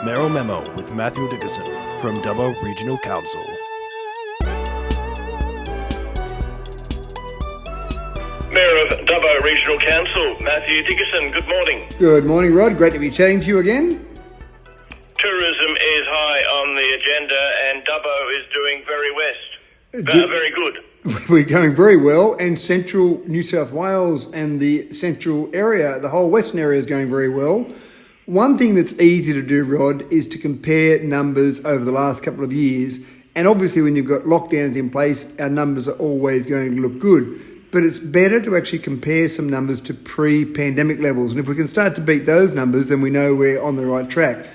Mayoral Memo with Matthew Dickinson from Dubbo Regional Council. Mayor of Dubbo Regional Council, Matthew Dickinson, good morning. Good morning, Rod. Great to be chatting to you again. Tourism is high on the agenda and Dubbo is doing very good. We're going very well, and central New South Wales and the central area, the whole western area, is going very well. One thing that's easy to do, Rod, is to compare numbers over the last couple of years. And obviously when you've got lockdowns in place, our numbers are always going to look good. But it's better to actually compare some numbers to pre-pandemic levels. And if we can start to beat those numbers, then we know we're on the right track.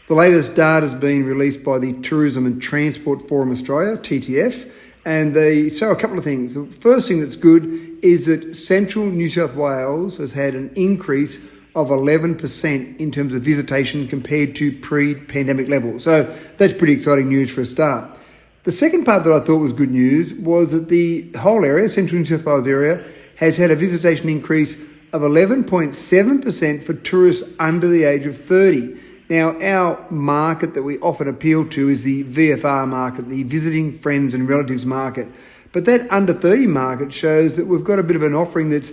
The latest data has been released by the Tourism and Transport Forum Australia, TTF, and they say a couple of things. The first thing that's good is that central New South Wales has had an increase of 11% in terms of visitation compared to pre-pandemic levels. So that's pretty exciting news for a start. The second part that I thought was good news was that the whole area, central New South Wales area, has had a visitation increase of 11.7% for tourists under the age of 30. Now, our market that we often appeal to is the VFR market, the Visiting Friends and Relatives market. But that under 30 market shows that we've got a bit of an offering that's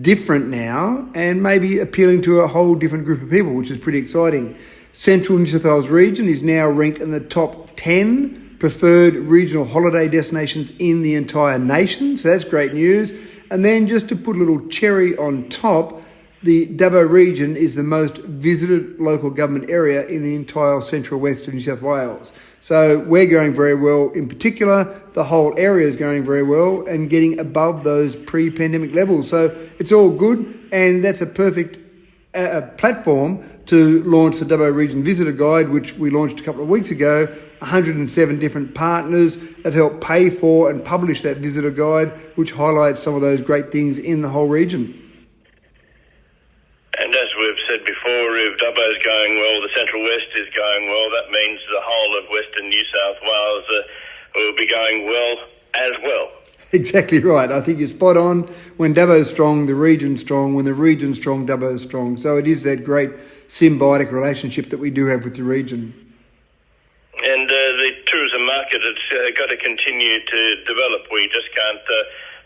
different now and maybe appealing to a whole different group of people, which is pretty exciting. Central New South Wales region is now ranked in the top 10 preferred regional holiday destinations in the entire nation. So that's great news. And then just to put a little cherry on top, the Dubbo region is the most visited local government area in the entire central west of New South Wales. So we're going very well. In particular, the whole area is going very well and getting above those pre-pandemic levels. So it's all good, and that's a perfect platform to launch the Dubbo Region Visitor Guide, which we launched a couple of weeks ago. 107 different partners have helped pay for and publish that visitor guide, which highlights some of those great things in the whole region. And as we've said before, if Dubbo is going well, the Central West is going well, that means the whole of Western New South Wales will be going well as well. Exactly right. I think you're spot on. When Dubbo's strong, the region's strong. When the region's strong, Dubbo's strong. So it is that great symbiotic relationship that we do have with the region. And the tourism market has got to continue to develop. We just can't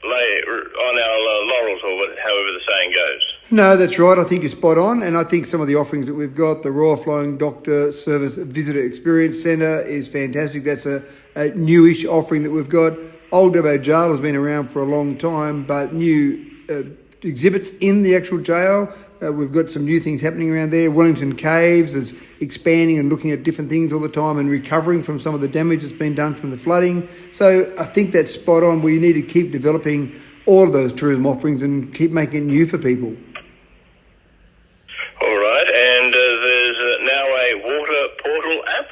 lay on our laurels, or however the saying goes. No, that's right. I think you're spot on. And I think some of the offerings that we've got, the Royal Flying Doctor Service Visitor Experience Centre is fantastic. That's a newish offering that we've got. Old Dubbo Jail has been around for a long time, but new exhibits in the actual jail. We've got some new things happening around there. Wellington Caves is expanding and looking at different things all the time and recovering from some of the damage that's been done from the flooding. So I think that's spot on. We need to keep developing all of those tourism offerings and keep making it new for people. All right, and there's now a water portal app?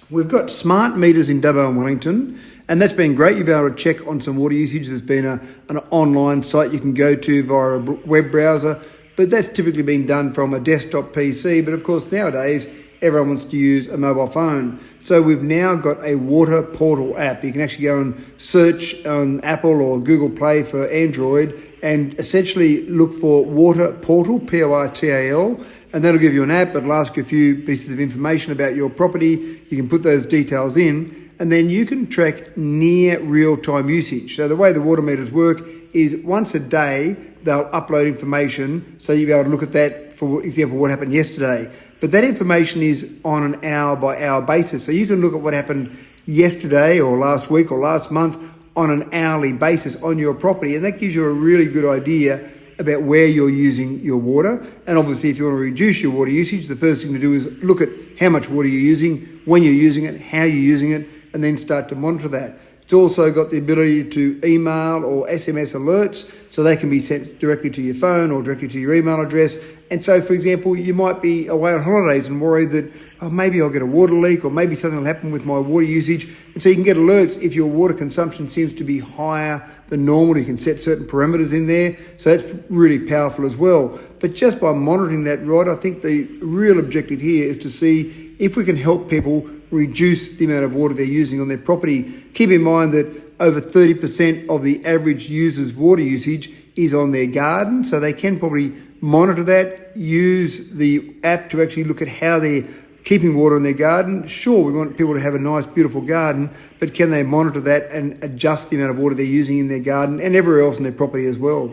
We've got smart meters in Dubbo and Wellington, and that's been great. You'll be able to check on some water usage. There's been an online site you can go to via a web browser, but that's typically been done from a desktop PC. But of course, nowadays, everyone wants to use a mobile phone. So we've now got a water portal app. You can actually go and search on Apple or Google Play for Android and essentially look for Water Portal, Portal, and that'll give you an app. It'll ask you a few pieces of information about your property. You can put those details in, and then you can track near real-time usage. So the way the water meters work is once a day, they'll upload information, so you'll be able to look at that, for example, what happened yesterday. But that information is on an hour-by-hour basis. So you can look at what happened yesterday or last week or last month on an hourly basis on your property, and that gives you a really good idea about where you're using your water. And obviously, if you want to reduce your water usage, the first thing to do is look at how much water you're using, when you're using it, how you're using it, and then start to monitor that. It's also got the ability to email or SMS alerts, so they can be sent directly to your phone or directly to your email address. And so, for example, you might be away on holidays and worried that, maybe I'll get a water leak or maybe something will happen with my water usage. And so you can get alerts if your water consumption seems to be higher than normal. You can set certain parameters in there. So that's really powerful as well. But just by monitoring that, Rod, I think the real objective here is to see if we can help people reduce the amount of water they're using on their property. Keep in mind that over 30% of the average user's water usage is on their garden, so they can probably monitor that, use the app to actually look at how they're keeping water in their garden. Sure, we want people to have a nice, beautiful garden, but can they monitor that and adjust the amount of water they're using in their garden and everywhere else in their property as well?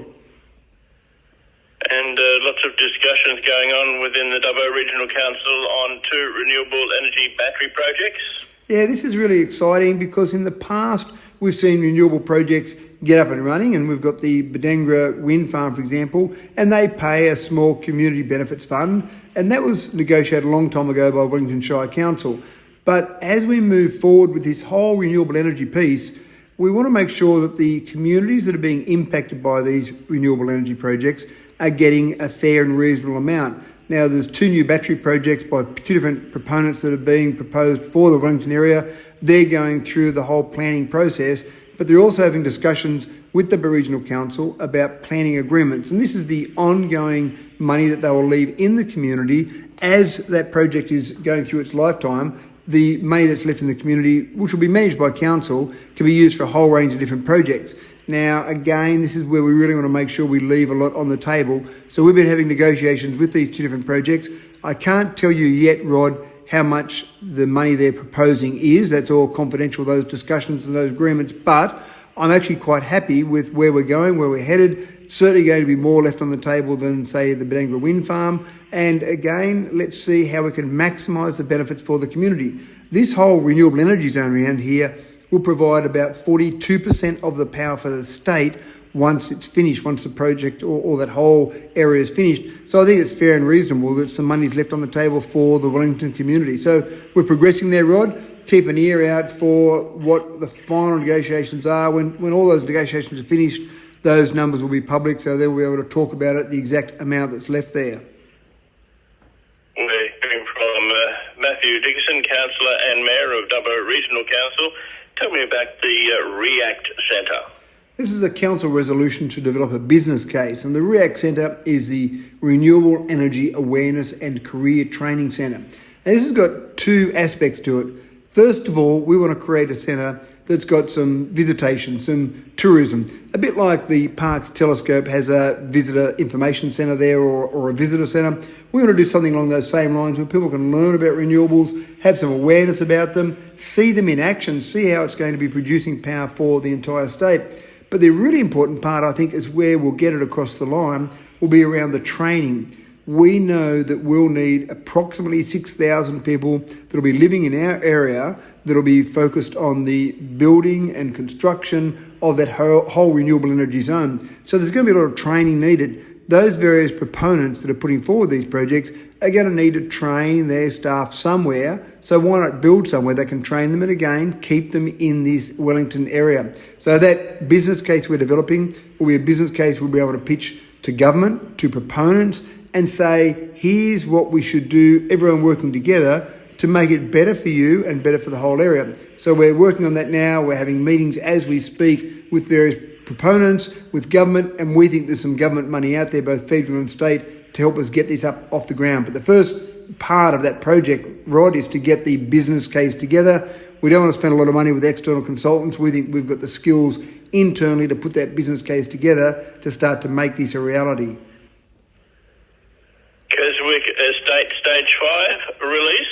And lots of discussions going on within the Dubbo Regional Council on 2 renewable energy battery projects. Yeah, this is really exciting because in the past we've seen renewable projects get up and running, and we've got the Badengra wind farm, for example, and they pay a small community benefits fund, and that was negotiated a long time ago by Wellington Shire Council. But as we move forward with this whole renewable energy piece, we want to make sure that the communities that are being impacted by these renewable energy projects are getting a fair and reasonable amount. Now, there's 2 new battery projects by 2 different proponents that are being proposed for the Wellington area. They're going through the whole planning process, but they're also having discussions with the Dubbo Regional Council about planning agreements. And this is the ongoing money that they will leave in the community as that project is going through its lifetime. The money that's left in the community, which will be managed by council, can be used for a whole range of different projects. Now, again, this is where we really want to make sure we leave a lot on the table. So we've been having negotiations with these 2 different projects. I can't tell you yet, Rod, how much the money they're proposing is. That's all confidential, those discussions and those agreements. But I'm actually quite happy with where we're going, where we're headed. It's certainly going to be more left on the table than, say, the Badengra wind farm. And again, let's see how we can maximise the benefits for the community. This whole renewable energy zone around here will provide about 42% of the power for the state once it's finished, once the project or that whole area is finished. So I think it's fair and reasonable that some money's left on the table for the Wellington community. So we're progressing there, Rod. Keep an ear out for what the final negotiations are. When all those negotiations are finished, those numbers will be public, so then we'll be able to talk about it, the exact amount that's left there. We're hearing from Matthew Dickinson, Councillor and Mayor of Dubbo Regional Council. Tell me about the REACT Centre. This is a council resolution to develop a business case, and the REACT Centre is the Renewable Energy Awareness and Career Training Centre. And this has got 2 aspects to it. First of all, we want to create a centre that's got some visitation, some tourism, a bit like the Parkes Telescope has a visitor information centre there or a visitor centre. We want to do something along those same lines where people can learn about renewables, have some awareness about them, see them in action, see how it's going to be producing power for the entire state. But the really important part, I think, is where we'll get it across the line, will be around the training. We know that we'll need approximately 6,000 people that will be living in our area that will be focused on the building and construction of that whole renewable energy zone. So there's going to be a lot of training needed. Those various proponents that are putting forward these projects are going to need to train their staff somewhere. So why not build somewhere that can train them and again keep them in this Wellington area? So that business case we're developing will be a business case we'll be able to pitch to government, to proponents, and say, here's what we should do, everyone working together to make it better for you and better for the whole area. So we're working on that now. We're having meetings as we speak with various proponents, with government, and we think there's some government money out there, both federal and state, to help us get this up off the ground. But the first part of that project, Rod, is to get the business case together. We don't want to spend a lot of money with external consultants. We think we've got the skills internally to put that business case together to start to make this a reality. Keswick Stage 5 release?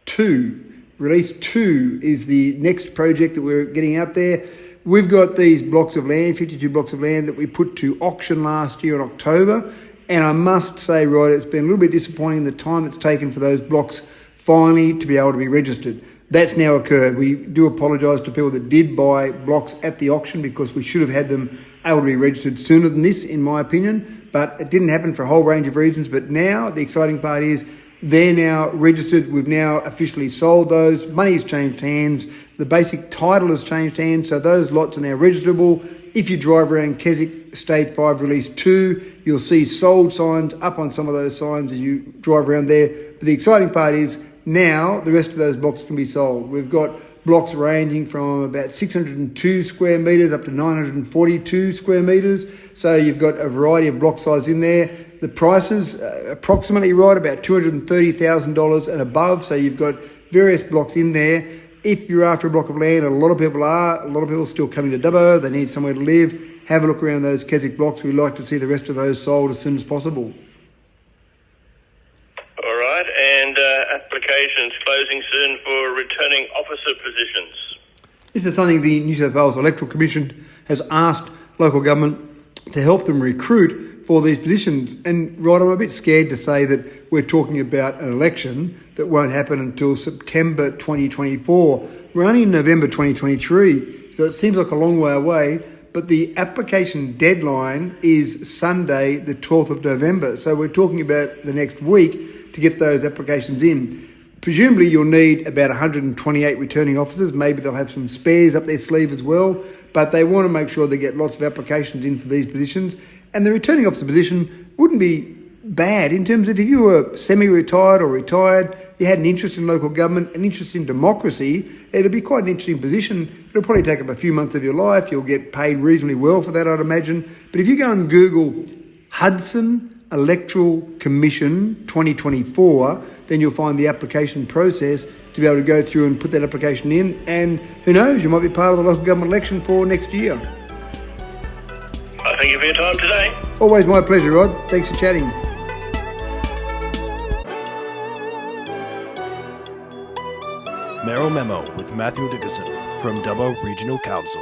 2. Release 2 is the next project that we're getting out there. We've got these blocks of land, 52 blocks of land that we put to auction last year in October. And I must say, Rod, it's been a little bit disappointing the time it's taken for those blocks finally to be able to be registered. That's now occurred. We do apologise to people that did buy blocks at the auction because we should have had them able to be registered sooner than this, in my opinion. But it didn't happen for a whole range of reasons. But now the exciting part is they're now registered. We've now officially sold those. Money's changed hands. The basic title has changed hands. So those lots are now registerable. If you drive around Keswick Stage 5 Release 2, you'll see sold signs up on some of those signs as you drive around there. But the exciting part is now the rest of those blocks can be sold. We've got blocks ranging from about 602 square metres up to 942 square metres. So you've got a variety of block size in there. The prices approximately right about $230,000 and above. So you've got various blocks in there. If you're after a block of land, and a lot of people are, a lot of people are still coming to Dubbo, they need somewhere to live, have a look around those Keswick blocks. We'd like to see the rest of those sold as soon as possible. All right, and applications closing soon for returning officer positions. This is something the New South Wales Electoral Commission has asked local government to help them recruit for these positions. And Rod, I'm a bit scared to say that we're talking about an election that won't happen until September 2024. We're only in November 2023, so it seems like a long way away, but the application deadline is Sunday, the 12th of November. So we're talking about the next week to get those applications in. Presumably you'll need about 128 returning officers. Maybe they'll have some spares up their sleeve as well, but they want to make sure they get lots of applications in for these positions. And the returning officer position wouldn't be bad in terms of if you were semi-retired or retired, you had an interest in local government, an interest in democracy, it'd be quite an interesting position. It'll probably take up a few months of your life. You'll get paid reasonably well for that, I'd imagine. But if you go and Google Hudson Electoral Commission 2024, then you'll find the application process to be able to go through and put that application in. And who knows, you might be part of the local government election for next year. I thank you for your time today. Always my pleasure, Rod. Thanks for chatting. Mayoral Memo with Matthew Dickinson from Dubbo Regional Council.